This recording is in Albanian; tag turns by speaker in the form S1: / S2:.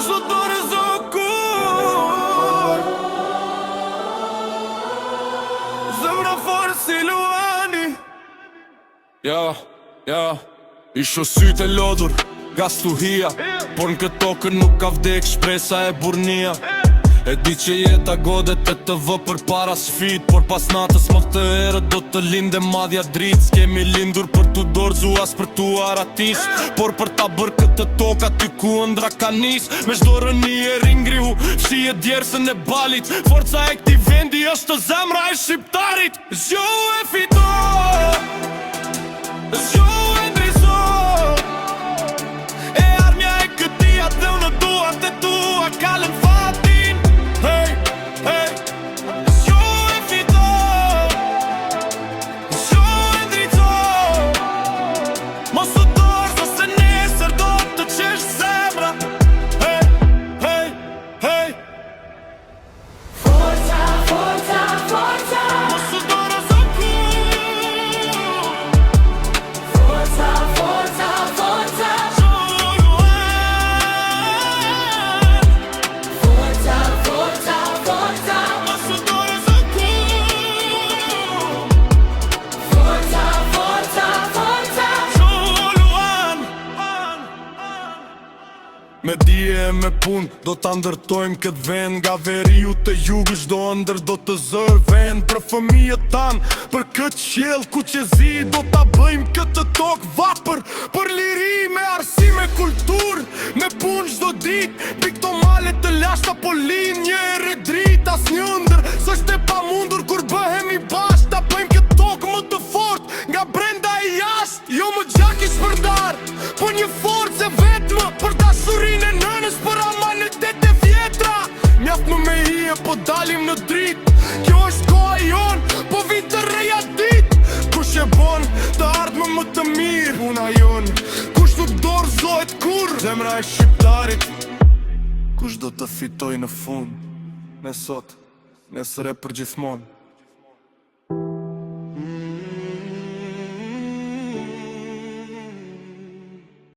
S1: Mos u dorëzo kur zemra forë si Luani. Isho sytë e lodhur, gastuhia, por në këtë tokën nuk ka vdek shpresa e burnia. E di që jeta godet e të vë për para sfit, por pas natës më këtë herët do të linde madhja dritë. S'kemi lindur për t'u dorëzu as për t'u aratis, por për ta bërë këtë toka ty ku ëndra ka nis. Me shdo rëni e ringrihu, shi e djersën e balit. Forca e këti vendi është zemra e shqiptarit. Zjo e fito, zjo e ndrizo, e armja e këtia dhe unë duat e tua kalën fatin. Zjo e fito, zjo e ndrizo, mos u dorëzo se nesër do të qesh zemra.
S2: Forza, forza, forza.
S1: Mos u dorëzo kur.
S2: Forza, forza, forza. Forza, forza, forza.
S1: Mos u dorëzo kur.
S2: Forza, forza, forza.
S1: Me dije e me pun, do t'a ndërtojmë këtë vend. Nga veriu të jugë çdo ëndër do të zër vend. Për fëmijët tanë, për këtë qiell ku qezi, do t'a bëjmë këtë tokë vapër. Për liri me arsime kultur, me pun çdo dit. Pik to malet të lashta po lin një herë drit. As një ëndër, s'është e pamundur kur bëhemi bashkë. Ta bëjmë këtë tokë më të fort, nga brenda e jashtë. Jo më gjak i shpërdar, po një forcë e vetmë. Për dashurin e nënës, për amanitet e vjetra. Mjaft më me hije, po dalim në drit. Kjo është koha jonë, po vit të reja dit. Kush e bon të ardhme më të mirë, puna jonë. Kush nuk dorëzohet kur, zemra e shqiptarit. Kush do të fitoj në fund, ne sot, nesër e për gjithmonë.